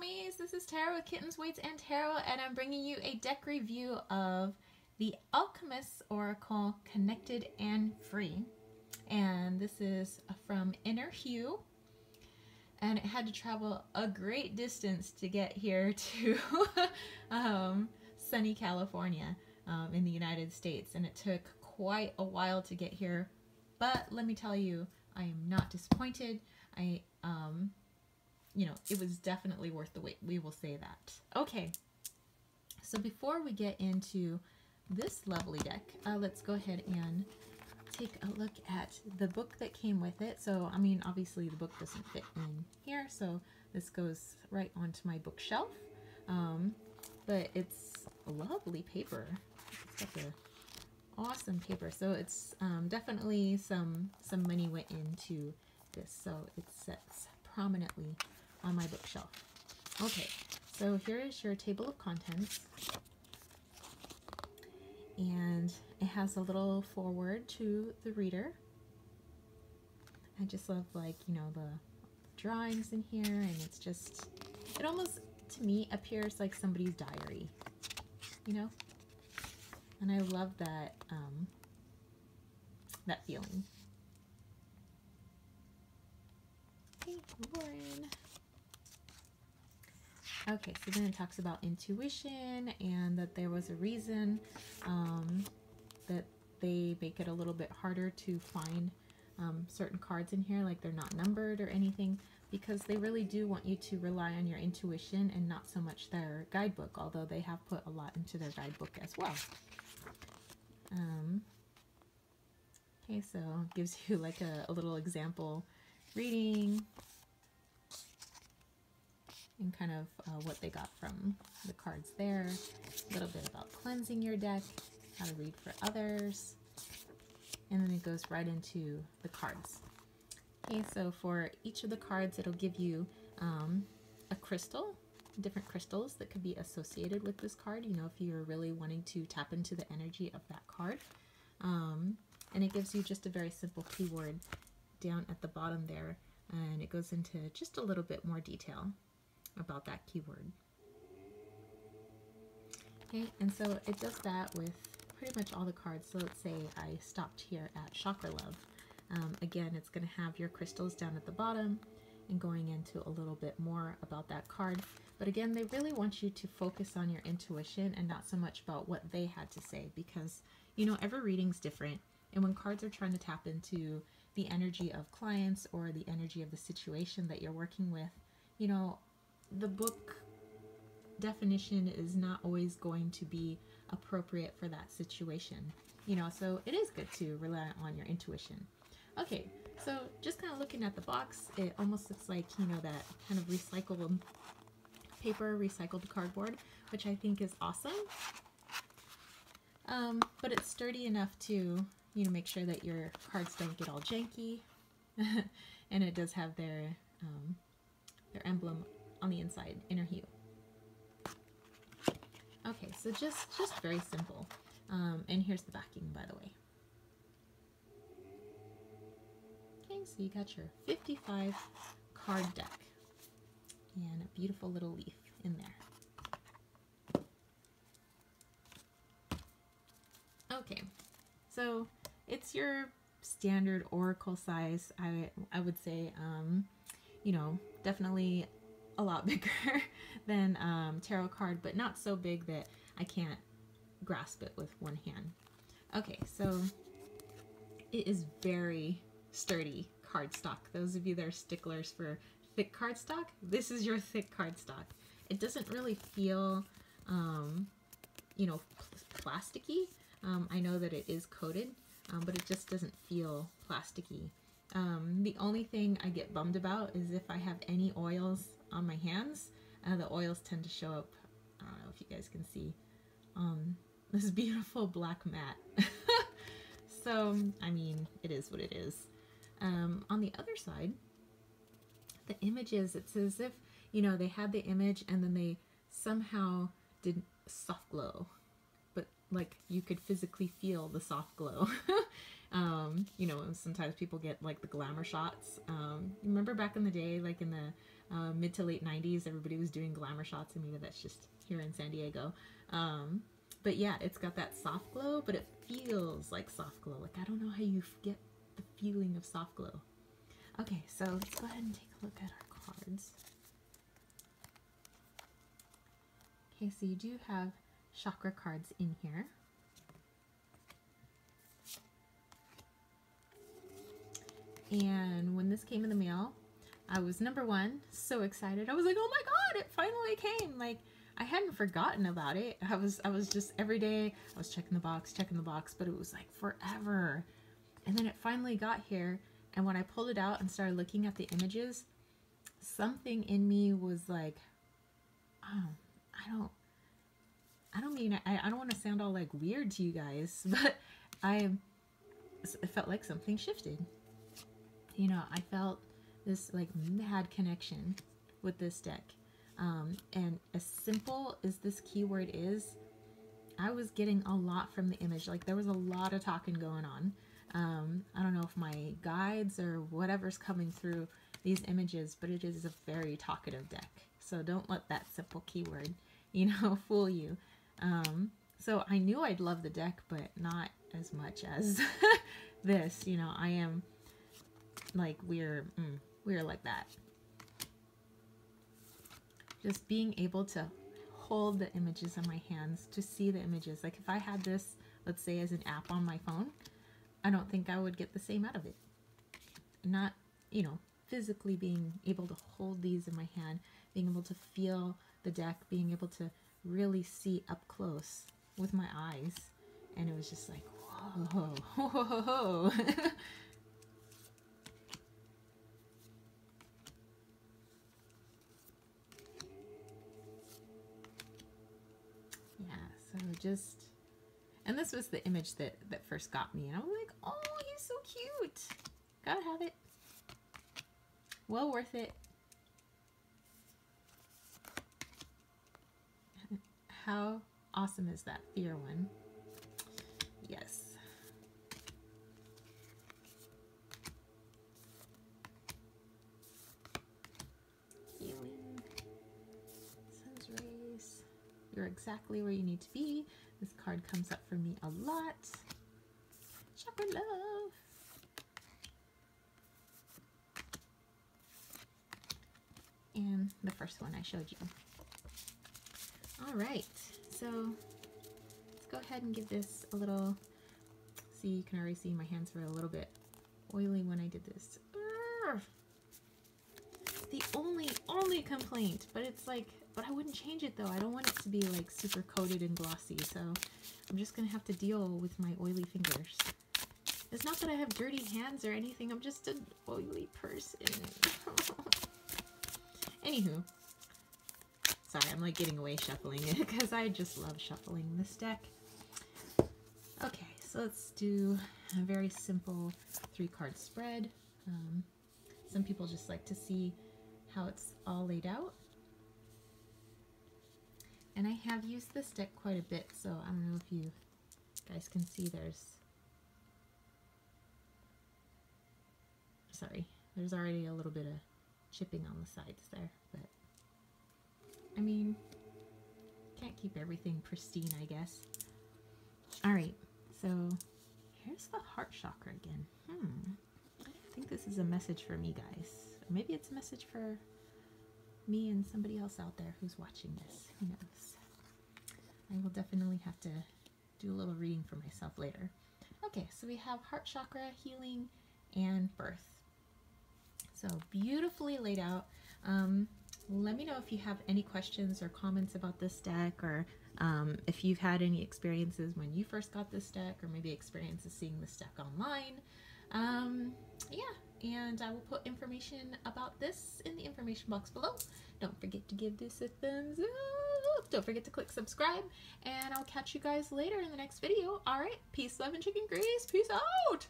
homies, this is Tara with Kittens, Weights, and Tarot, and I'm bringing you a deck review of the Alchemist Oracle Connected and Free. And this is from Inner Hue, and it had to travel a great distance to get here to sunny California in the United States, and it took quite a while to get here, but let me tell you, I am not disappointed. You know, it was definitely worth the wait. We will say that. Okay, so before we get into this lovely deck, let's go ahead and take a look at the book that came with it. So, I mean, obviously the book doesn't fit in here, so this goes right onto my bookshelf. But it's a lovely paper. It's got the awesome paper. So it's definitely some money went into this. So it sits prominently on my bookshelf. Okay, so here is your table of contents, and it has a little foreword to the reader. I just love, like, you know, the drawings in here, and it's just, it almost to me appears like somebody's diary, you know, and I love that that feeling. Okay, Lauren. Okay, so then it talks about intuition and that there was a reason that they make it a little bit harder to find certain cards in here, like they're not numbered or anything, because they really do want you to rely on your intuition and not so much their guidebook, although they have put a lot into their guidebook as well. Okay, so it gives you like a little example reading and kind of what they got from the cards there. A little bit about cleansing your deck, how to read for others, and then it goes right into the cards. Okay, so for each of the cards, it'll give you a crystal, different crystals that could be associated with this card, you know, if you're really wanting to tap into the energy of that card. And it gives you just a very simple keyword down at the bottom there, and it goes into just a little bit more detail about that keyword. Okay, and so it does that with pretty much all the cards. So let's say I stopped here at Chakra Love. Again, it's going to have your crystals down at the bottom and going into a little bit more about that card. But again, they really want you to focus on your intuition and not so much about what they had to say, because, you know, every reading's different. And when cards are trying to tap into the energy of clients or the energy of the situation that you're working with, you know, the book definition is not always going to be appropriate for that situation, you know, so it is good to rely on your intuition. Okay, so just kind of looking at the box, it almost looks like, you know, that kind of recycled paper, recycled cardboard, which I think is awesome. But it's sturdy enough to, you know, make sure that your cards don't get all janky. And it does have their emblem on the inside, Inner Hue. Okay, so just very simple. And here's the backing, by the way. Okay, so you got your 55 card deck and a beautiful little leaf in there. Okay, so it's your standard oracle size. I would say, you know, definitely a lot bigger than tarot card, but not so big that I can't grasp it with one hand. Okay, so it is very sturdy cardstock. Those of you that are sticklers for thick cardstock, this is your thick cardstock. It doesn't really feel, you know, plasticky. I know that it is coated, but it just doesn't feel plasticky. The only thing I get bummed about is if I have any oils on my hands, the oils tend to show up. I don't know if you guys can see this beautiful black mat. So, I mean, it is what it is. On the other side, the images, it's as if, you know, they had the image and then they somehow did soft glow, but like you could physically feel the soft glow. You know, sometimes people get like the glamour shots. Remember back in the day, like in the mid to late 90s, everybody was doing glamour shots, and maybe that's just here in San Diego. But yeah, it's got that soft glow, but it feels like soft glow. Like, I don't know how you get the feeling of soft glow. Okay, so let's go ahead and take a look at our cards. Okay, so you do have chakra cards in here. And when this came in the mail, I was, number one, so excited. I was like, oh my God, it finally came. Like, I hadn't forgotten about it. I was just, every day I was checking the box, but it was like forever. And then it finally got here. And when I pulled it out and started looking at the images, something in me was like, oh, I don't want to sound all like weird to you guys, but it felt like something shifted. You know, I felt this like mad connection with this deck. And as simple as this keyword is, I was getting a lot from the image. Like, there was a lot of talking going on. I don't know if my guides or whatever's coming through these images, but it is a very talkative deck. So don't let that simple keyword, you know, fool you. So I knew I'd love the deck, but not as much as this. You know, I am like, we're like that. Just being able to hold the images in my hands, to see the images. Like, if I had this, let's say, as an app on my phone, I don't think I would get the same out of it. Not, you know, physically being able to hold these in my hand, being able to feel the deck, being able to really see up close with my eyes. And it was just like, whoa, whoa, whoa, whoa. So just, and this was the image that first got me, and I was like, oh, he's so cute. Gotta have it. Well worth it. How awesome is that fear one? Yes. Healing. Sun's rays. You're exactly where you need to be. This card comes up for me a lot. Chakra love. And the first one I showed you. All right, so let's go ahead and give this a little, see, you can already see my hands were a little bit oily when I did this. The only complaint, but it's like, but I wouldn't change it though. I don't want it to be like super coated and glossy, so I'm just gonna have to deal with my oily fingers. It's not that I have dirty hands or anything, I'm just an oily person. Anywho, sorry, I'm like getting away shuffling because I just love shuffling this deck. Okay, so let's do a very simple 3-card spread. Some people just like to see how it's all laid out. And I have used this deck quite a bit, so I don't know if you guys can see there's already a little bit of chipping on the sides there, but I mean, can't keep everything pristine, I guess. Alright, so here's the heart chakra again. I think this is a message for me, guys. Or maybe it's a message for me and somebody else out there who's watching this. Who knows? I will definitely have to do a little reading for myself later. Okay, so we have heart chakra, healing, and birth. So beautifully laid out. Let me know if you have any questions or comments about this deck, or if you've had any experiences when you first got this deck, or maybe experiences seeing this deck online. Yeah, and I will put information about this in the information box below. Don't forget to give this a thumbs up. Don't forget to click subscribe, and I'll catch you guys later in the next video. All right, peace, love, and chicken grease. Peace out.